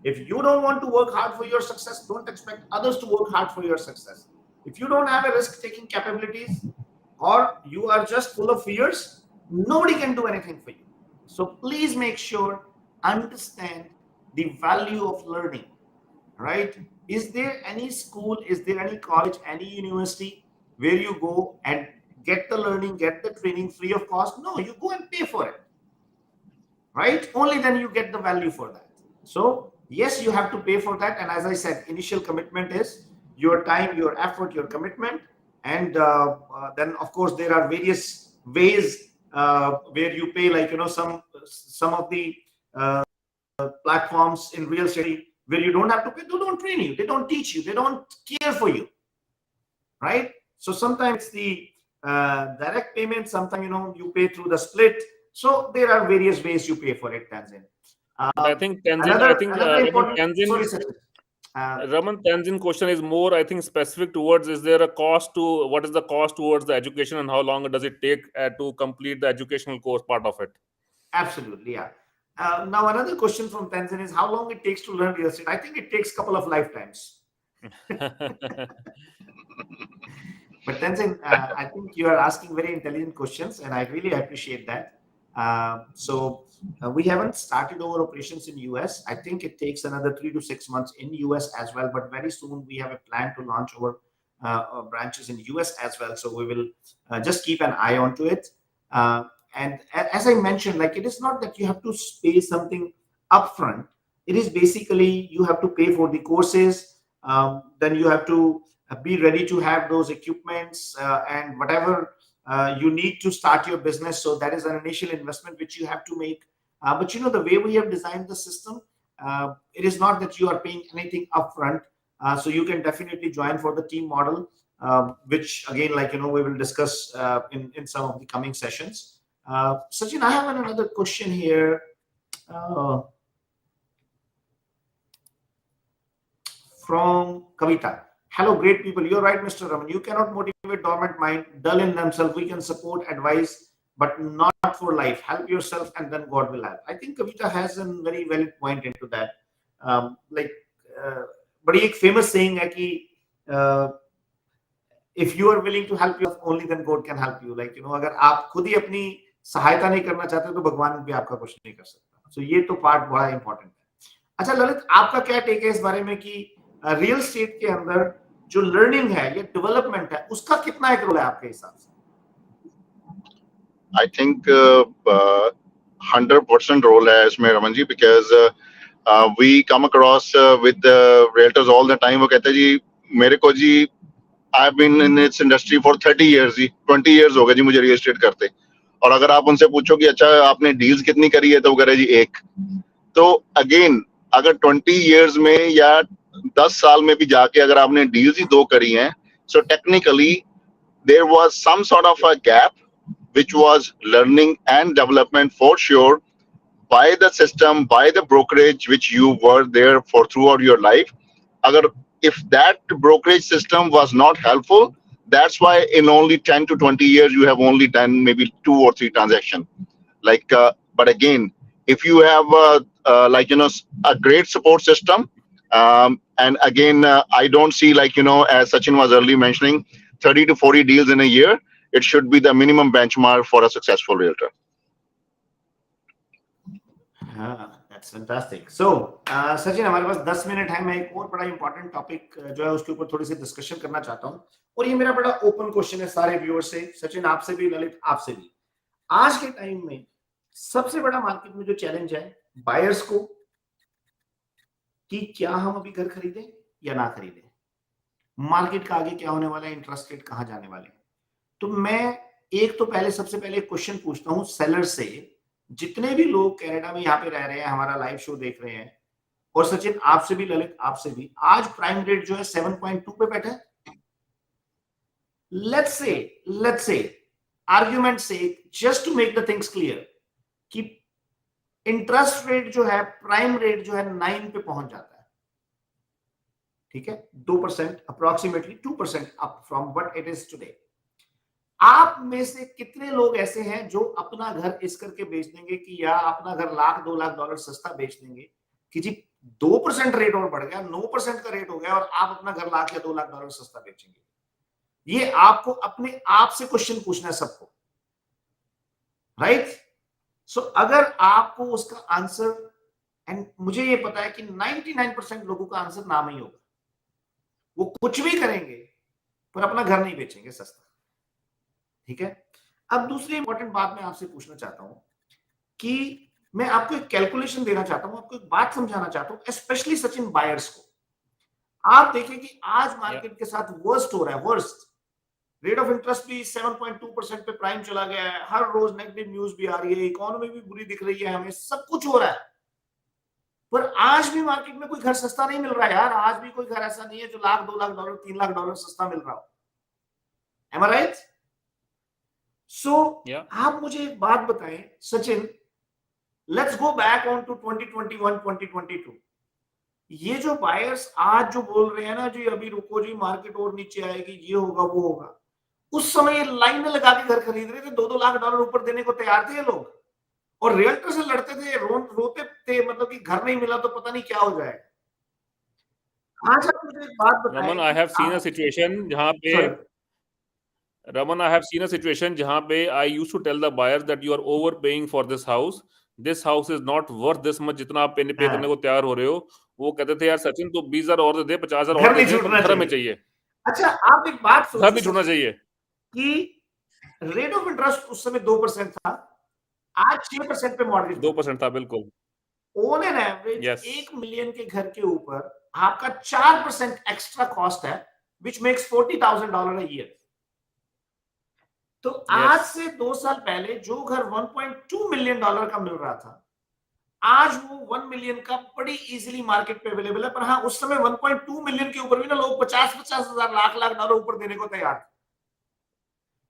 If you don't want to work hard for your success, don't expect others to work hard for your success. If you don't have a risk-taking capabilities, or you are just full of fears, nobody can do anything for you. So please make sure, understand the value of learning, right? Is there any school, is there any college, any university where you go and get the learning, get the training free of cost? No, you go and pay for it, right? Only then you get the value for that. So yes, you have to pay for that. And as I said, initial commitment is your time, your effort, your commitment, and then of course there are various ways where you pay, like some of the platforms in real estate where you don't have to pay. They don't train you, they don't teach you, they don't care for you, right? So sometimes it's the direct payment, sometimes you pay through the split. So there are various ways you pay for it, Tenzin.
I think Tenzin, Raman, Tenzin question is more, I think, specific towards, is there a cost to, what is the cost towards the education, and how long does it take to complete the educational course part of it?
Absolutely, yeah. Now another question from Tenzin is how long it takes to learn real estate. I think it takes a couple of lifetimes. But Tenzin, I think you are asking very intelligent questions, and I really appreciate that. So we haven't started our operations in US. I think it takes another 3 to 6 months in US as well, but very soon we have a plan to launch our branches in US as well. So we will just keep an eye onto it. And as I mentioned, like, it is not that you have to pay something upfront. It is basically you have to pay for the courses, then you have to be ready to have those equipments and whatever you need to start your business. So that is an initial investment which you have to make. But you know, the way we have designed the system, it is not that you are paying anything upfront. So you can definitely join for the team model, which again, like, you know, we will discuss in some of the coming sessions. Sachin, I have another question here. From Kavita. Hello, great people. You're right, Mr. Raman. You cannot motivate dormant mind, dull in themselves. We can support, advise, but not for life. Help yourself, and then God will help. I think Kavita has a very valid point into that. बड़ी एक famous saying है कि if you are willing to help yourself, only then God can help you. Like, you know, अगर आप खुद ही अपनी सहायता नहीं करना चाहते तो भगवान भी आपका कुछ नहीं कर सकता. So ये तो पार्ट बड़ा इंपॉर्टेंट है. अच्छा ललित, आपका क्या टेक है इस बारे में कि रियल स्टेट के अंदर जो लर्निंग है या डेवलपमेंट है उसका कितना एक रोल है आपके हिसाब से?
I think 100% role है इसमें Raman ji, because we come across with realtors all the time. वो कहते हैं जी मेरे को जी I've been in this industry for 30 years ji, 20 years हो गए जी मुझे रियल एस्टेट करते. और अगर आप उनसे पूछो कि अच्छा आपने डील्स कितनी करी है तो वो कह रहे जी एक. तो अगेन अगर 20 years में या 10 साल में भी जाके अगर आपने डील्स ही 2 करी हैं, so technically there was some sort of a gap which was learning and development for sure by the system, by the brokerage which you were there for throughout your life. Agar if that brokerage system was not helpful, that's why in only 10 to 20 years you have only done maybe 2 or 3 transactions. Like, but again, if you have like, you know, a great support system, and again, I don't see, like, you know, as Sachin was earlier mentioning, 30 to 40 deals in a year, it should be the minimum benchmark for a successful realtor.
That's fantastic. So, Sachin, हमारे पास 10 minute है. मैं एक और बड़ा important topic जो है उसके ऊपर थोड़ी सी डिस्कशन करना चाहता हूं, और ये मेरा बड़ा ओपन क्वेश्चन है सारे व्यूअर्स से. सचिन, आपसे भी, ललित आपसे भी. आज के टाइम में सबसे बड़ा मार्केट में जो चैलेंज है बायर्स को कि क्या हम अभी घर खरीदें या ना खरीदें, मार्केट का आगे क्या होने वाला है, इंटरेस्ट रेट कहां जाने वाले हैं. तो मैं एक तो पहले सबसे पहले क्वेश्चन पूछता हूं सेलर से. जितने भी लोग कनाडा में यहाँ पे रह रहे हैं, हमारा लाइव शो देख रहे हैं, और सचिन आपसे भी, ललित आपसे भी, आज प्राइम रेट जो है 7.2 पे बैठा है. लेट्स से आर्ग्यूमेंट से, just to make the things clear, कि इंटरेस्ट रेट जो है, प्राइम रेट जो है 9 पे पहुंच जाता है. ठीक है, 2%, approximately 2% up from what it is today. आप में से कितने लोग ऐसे हैं जो अपना घर इस करके बेच देंगे कि, या अपना घर $1-2 लाख सस्ता बेच देंगे कि जी 2% रेट और बढ़ गया, 9% का रेट हो गया, और आप अपना घर $1 या $2 लाख सस्ता बेचेंगे? ये आपको अपने आप से क्वेश्चन पूछना है सबको, राइट? सो अगर आपको उसका आंसर, एंड मुझे ये पता है कि 99% लोगों का आंसर नाम ही होगा. वो कुछ भी करेंगे पर अपना घर नहीं बेचेंगे सस्ता. ठीक है. अब दूसरी इंपॉर्टेंट बात मैं आपसे पूछना चाहता हूं कि मैं आपको एक कैलकुलेशन देना चाहता हूं, आपको एक बात समझाना चाहता हूं, स्पेशली सचिन बायर्स को. आप देखें कि आज मार्केट के साथ वर्स्ट हो रहा है, वर्स्ट. रेट ऑफ इंटरेस्ट भी 7.2% पे प्राइम चला गया है. हर रोज नेगेटिव न्यूज भी आ रही है, इकोनॉमी भी बुरी दिख रही है, हमें सब कुछ हो रहा है, पर आज भी मार्केट में कोई घर सस्ता नहीं मिल रहा है यार. आज भी कोई घर ऐसा नहीं है जो $1-2 लाख, $3 लाख सस्ता मिल रहा हो. Am I right? So, आप मुझे एक बात बताएं Sachin, let's go back on to 2021, 2022. ये जो बायर्स आज जो बोल रहे हैं ना जी अभी रुको जी, मार्केट और नीचे आएगी, ये होगा वो होगा, उस समय ये लाइन में लगा के घर खरीद रहे थे, $2-2 लाख ऊपर देने को तैयार थे ये लोग, और रियल्टर से लड़ते थे, रोते थे, मतलब कि घर नहीं मिला तो पता नहीं क्या हो जाएगा. आज आप मुझे एक बात बताएं.
Raman, I have seen a situation जहां पे I used to tell the buyers that you are overpaying for this house. This house is not worth this much जितना आप पे करने को तैयार हो रहे हो. वो कहते थे यार सचिन तो 20,000 और दे, 50,000 और दे, घर में चाहिए.
अच्छा, आप एक बात सोचिए,
घर नहीं छूटना चाहिए
कि रेट ऑफ इंटरेस्ट उस समय 2% था, आज 6% पे मॉर्गेज
2% था. बिल्कुल.
ऑन एन एवरेज 1 मिलियन के घर के ऊपर आपका 4% एक्स्ट्रा कॉस्ट है, विच मेक्स $40,000 a year। तो आज से 2 साल पहले जो घर $1.2 मिलियन का मिल रहा था, आज वो 1 मिलियन का बड़ी इजीली मार्केट पे अवेलेबल है। पर हाँ, उस समय 1.2 मिलियन के ऊपर भी ना लोग 50-50 हजार लाख डॉलर ऊपर देने को तैयार थे।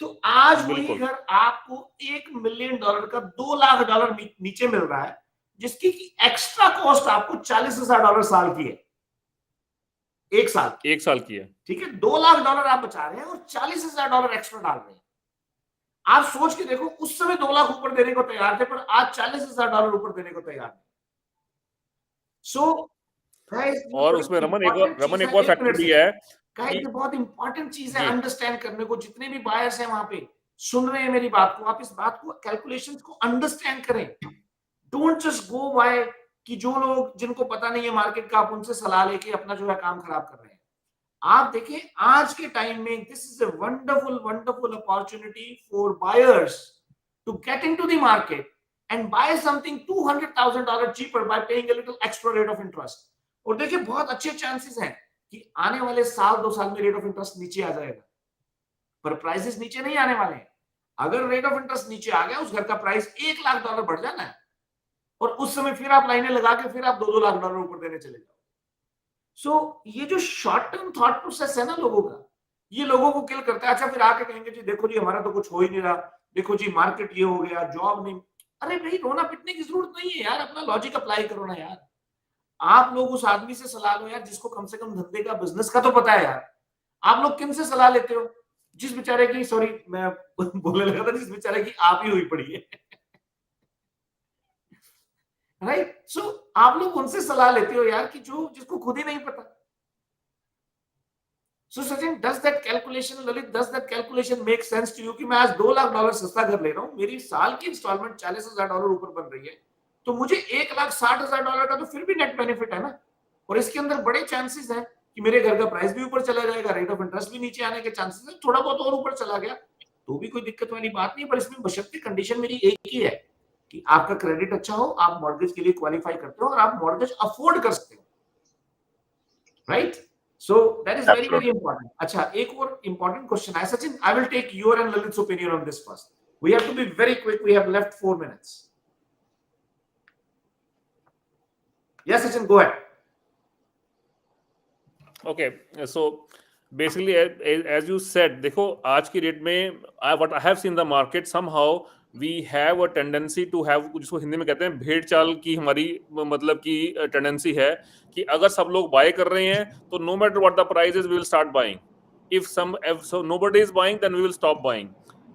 तो आज वही घर आपको $1 मिलियन का $2 लाख नीचे मिल रहा है, जिसकी एक्स्ट्रा कॉस्ट आपको $40,000 साल की है, एक साल की है। ठीक है, $2 लाख आप बचा रहे हैं और $40,000 एक्स्ट्रा डाल रहे हैं। आप सोच के देखो, उस समय 2 लाख ऊपर देने को तैयार थे, पर आज $40,000 ऊपर देने को तैयार है। सो
और उसमें रमन एक और फैक्टर भी है
कि बहुत इंपॉर्टेंट चीज है अंडरस्टैंड करने को। जितने भी बायर्स हैं वहां पे सुन रहे हैं मेरी बात को, आप इस बात को, कैलकुलेशंस को अंडरस्टैंड करें। डोंट जस्ट गो बाय कि जो लोग जिनको पता नहीं है मार्केट का, आप उनसे सलाह लेके अपना जो है काम खराब कर रहे हैं। आप देखिए आज के टाइम में this is a wonderful opportunity for buyers to get into the market and buy something $200,000 cheaper by paying a little extra rate of interest। और देखिए बहुत अच्छे चांसेस हैं कि आने वाले साल 2 साल में रेट ऑफ इंटरेस्ट नीचे आ जाएगा, पर प्राइसेस नीचे नहीं आने वाले हैं। अगर रेट ऑफ इंटरेस्ट नीचे आ गया, उस घर का प्राइस $1 लाख बढ़ जाना है, और उस समय फिर आप लाइनें लगा के फिर आप $2-2 लाख ऊपर देने चले जाओ। सो ये जो शॉर्ट टर्म थॉट प्रोसेस है ना लोगों का, ये लोगों को किल करता है। अच्छा, फिर आके कहेंगे जी देखो जी हमारा तो कुछ हो ही नहीं रहा, देखो जी मार्केट ये हो गया, जॉब नहीं। अरे भाई, रोना पिटने की जरूरत नहीं है यार, अपना लॉजिक अप्लाई करो ना यार। आप लोग उस आदमी से सलाह लो यार जिसको कम से कम धंधे का, बिजनेस का तो पता है यार। आप लोग किन से सलाह लेते हो? जिस बेचारे की, सॉरी मैं बोलने लगा था, जिस बेचारे की आप ही हुई पड़ी है, राइट? सो आप लोग उनसे सलाह लेते हो यार कि जो जिसको खुद ही नहीं पता। So Sachin, does that calculation, Lalit, does that calculation make sense to you कि मैं आज $2 लाख सस्ता घर ले रहा हूँ, मेरी साल की इंस्टॉलमेंट $40,000 ऊपर बन रही है, तो मुझे $1,60,000 का तो फिर भी नेट बेनिफिट है ना। और इसके अंदर बड़े चांसेस हैं कि मेरे घर का प्राइस भी ऊपर चला जाएगा, रेट ऑफ इंटरेस्ट भी नीचे आने के चांसेस है, थोड़ा बहुत और ऊपर चला गया तो भी कोई दिक्कत वाली बात नहीं। पर इसमें बशर्ते कंडीशन मेरी एक ही है कि आपका क्रेडिट अच्छा हो, आप मॉर्गेज के लिए क्वालिफाई करते हो और आप मॉर्गेज अफोर्ड कर सकते हो, right? So that is very important. अच्छा, एक और important question है Sachin. I will take your and Lalit's opinion on this first. We have to be very quick. We have left 4 minutes. Yes, Sachin, go ahead.
Okay, so basically as you said, देखो आज की date में what I have seen the market, somehow we have a tendency to have, जिसको हिंदी में कहते हैं भेड़ चाल की, हमारी मतलब की टेंडेंसी है कि अगर सब लोग बाय कर रहे हैं तो no matter what the price is, we will start buying. If nobody is buying, then we will stop buying.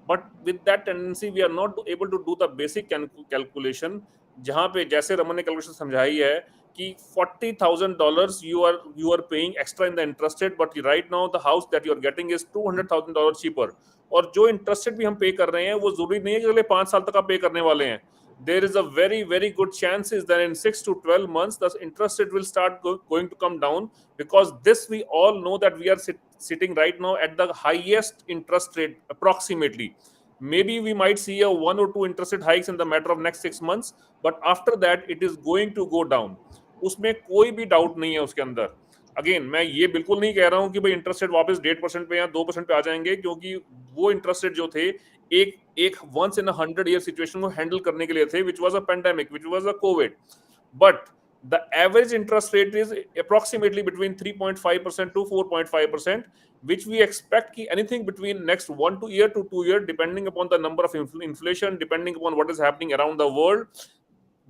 But with that tendency, we are not able to do the basic calculation, जहाँ पे जैसे रमन ने calculation समझाई है कि $40,000 you are paying extra in the interest rate, but right now the house that you are getting is $200,000 cheaper. और जो interest rate भी हम पे कर रहे हैं वो जरूरी नहीं है कि अगले 5 साल तक आप पे करने वाले हैं। There is a very good chances that in 6 to 12 months the interest rate will start going to come down, because this we all know that we are sitting right now at the highest interest rate approximately. Maybe we might see a 1 or 2 interest rate hikes in the matter of next 6 months, but after that it is going to go down. उसमें कोई भी doubt नहीं है उसके अंदर। Again मैं ये बिल्कुल नहीं कह रहा हूं कि भाई इंटरेस्ट रेट वापस 1.5% पे या 2% पे आ जाएंगे, क्योंकि वो इंटरेस्ट रेट जो थे एक once in a 100 year situation को हैंडल करने के लिए थे, which was a pandemic, which was a COVID. But the average interest rate is approximately between 3.5% to 4.5%, which we expect ki anything between next 1 year to 2 year, depending upon the number of inflation, depending upon what is happening around the world,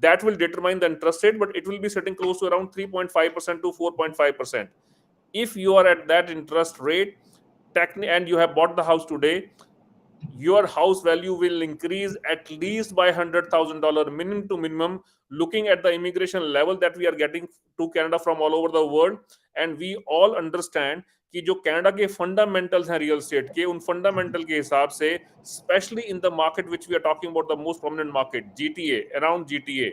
that will determine the interest rate, but it will be sitting close to around 3.5% to 4.5%. If you are at that interest rate and you have bought the house today, your house value will increase at least by $100,000 minimum to minimum, looking at the immigration level that we are getting to Canada from all over the world. And we all understand कि जो Canada के fundamentals हैं real estate के, उन fundamental के हिसाब से, specially in the market which we are talking about the most prominent market, GTA, around GTA,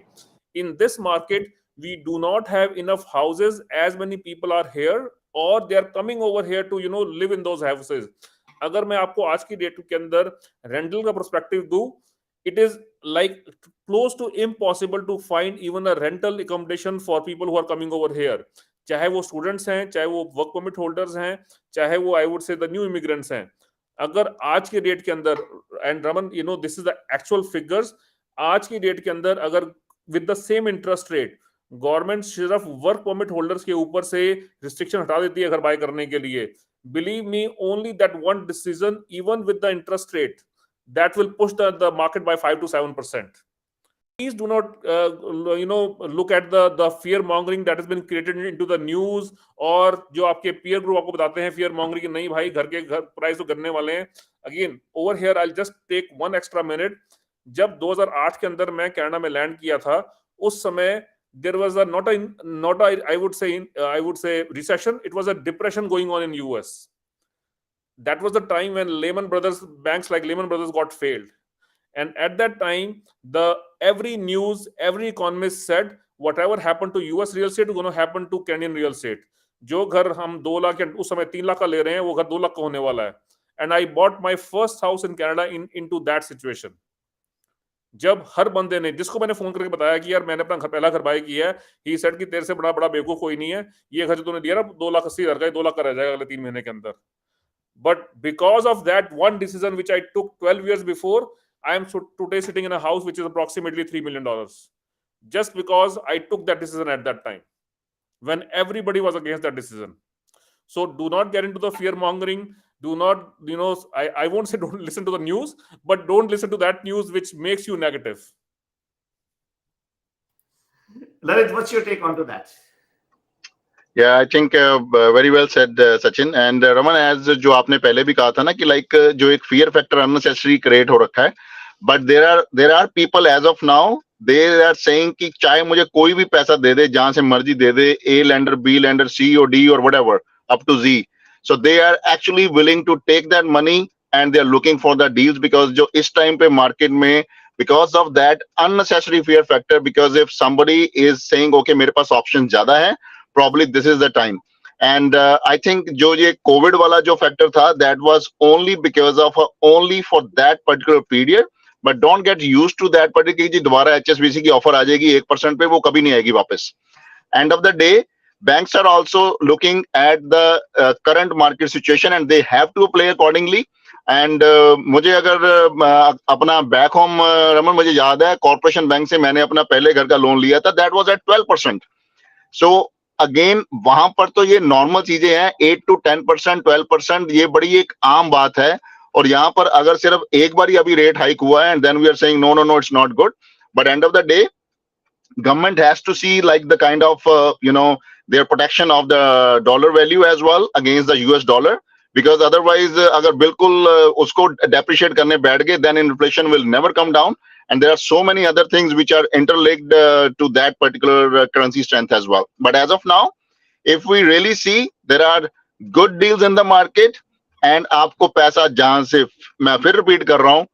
in this market we do not have enough houses, as many people are here or they are coming over here to live in those houses. अगर मैं आपको आज की date के अंदर rental का perspective दूं, it is like close to impossible to find even a rental accommodation for people who are coming over here. चाहे वो स्टूडेंट्स हैं, चाहे वो वर्क परमिट होल्डर्स हैं, चाहे वो आई वुड से द न्यू इमिग्रेंट्स हैं, अगर आज के डेट के अंदर, and Raman you know this is the actual figures, आज की डेट के अंदर अगर with the same interest rate government सिर्फ वर्क परमिट होल्डर्स के ऊपर से रिस्ट्रिक्शन हटा देती है घर बाय करने के लिए, believe me only that one decision even with the interest rate that will push the market by 5 to 7%. Please do not look at the fear mongering that has been created into the news, और जो आपके peer group आपको बताते हैं fear mongering कि नहीं भाई घर प्राइस तो गिरने वाले हैं. Again over here I'll just take one extra minute. जब 2008 के अंदर मैं कनाडा में लैंड किया था, उस समय there was not a I would say recession, it was a depression going on in US. That was the time when banks like Lehman Brothers got failed. And at that time, every news, every economist said, whatever happened to US real estate is going to happen to Canadian real estate. जो घर हम 2 लाख या उस समय 3 लाख का ले रहे हैं, वो घर 2 लाख का होने वाला है. And I bought my first house in Canada into that situation. जब हर बंदे ने, जिसको मैंने फोन करके बताया कि यार मैंने अपना पहला घर बाय किया है, he said कि तेरे से बड़ा बेवकूफ कोई नहीं है, ये घर जो तूने दिया ना 2,80,000 का, 2 लाख का रह जाएगा अगले 3 महीने के अंदर. But because of that one decision which I took 12 years before, I am today sitting in a house which is approximately $3 million. Just because I took that decision at that time, when everybody was against that decision. So do not get into the fear mongering. Do not, I won't say don't listen to the news, but don't listen to that news which makes you negative.
Lalit, what's your take onto that?
Yeah, I think very well said, Sachin. And Raman, as जो आपने पहले भी कहा था ना कि like जो एक fear factor unnecessary create हो रखा है, but there are people as of now, they are saying कि चाहे मुझे कोई भी पैसा दे दे, जहां से मर्जी दे दे, A lender, B lender, C or D or whatever, up to Z. So they are actually willing to take that money and they are looking for the deals, because जो इस time पे market में, because of that unnecessary fear factor, because if somebody is saying okay मेरे पास options ज्यादा है, probably this is the time. And I think जो ये COVID वाला जो factor था, that was only because of only for that particular period. But don't get used to that particular कि दोबारा HSBC की offer आ जाएगी 1% पे, वो कभी नहीं आएगी वापस. End of the day, banks are also looking at the current market situation and they have to play accordingly. And मुझे अगर अपना back home रमन मुझे याद है, कॉर्पोरेशन बैंक से मैंने अपना पहले घर का लोन लिया था, that was at 12%. So again वहां पर तो ये नॉर्मल चीजें हैं, 8 to 10%, 12%, ये बड़ी एक आम बात है. और यहाँ पर अगर सिर्फ एक बार ही अभी रेट हाइक हुआ है, and then we are saying no, it's not good. But end of the day, government has to see like the kind of their protection of the dollar value as well against the US dollar, because otherwise अगर बिल्कुल उसको depreciate करने बैठ गए, then inflation will never come down. And there are so many other things which are interlinked to that particular currency strength as well. But as of now, if we really see, there are good deals in the market, and आपको पैसा जहां से, मैं फिर repeat कर रहा हूं,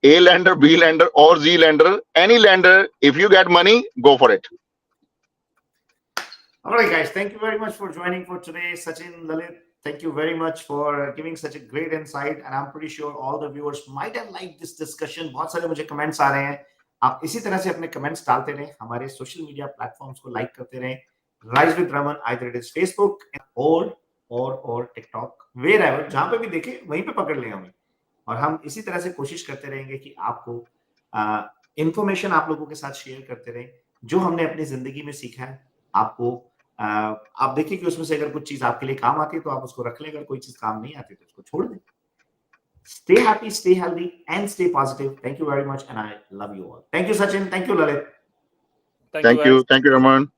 A lender, B lender or Z lender, any lender, if you get money, go for it.
All right, guys, thank you very much for joining for today. Sachin, Lalit, thank you very much for giving such a great insight, and I'm pretty sure all the viewers might have liked this discussion. बहुत सारे मुझे comments आ रहे हैं, आप इसी तरह से अपने कमेंट्स डालते रहें, हमारे सोशल मीडिया प्लेटफॉर्म्स को लाइक करते रहें. Rise with Raman, either it is Facebook or TikTok, wherever, जहां पे भी देखें वहीं पे पकड़ लें हमें. और हम इसी तरह से कोशिश करते रहेंगे कि आपको इंफॉर्मेशन आप लोगों के साथ शेयर करते रहें, जो हमने अपनी जिंदगी में सीखा है. आपको आप देखिए कि उसमें से अगर कुछ चीज आपके लिए काम आती है तो आप उसको रख लें, अगर कोई चीज काम नहीं आती तो उसको छोड़ दें. Stay happy, stay healthy, and stay positive. Thank you very much, and I love you all. Thank you, Sachin. Thank you, Lalit.
Thank you, Raman.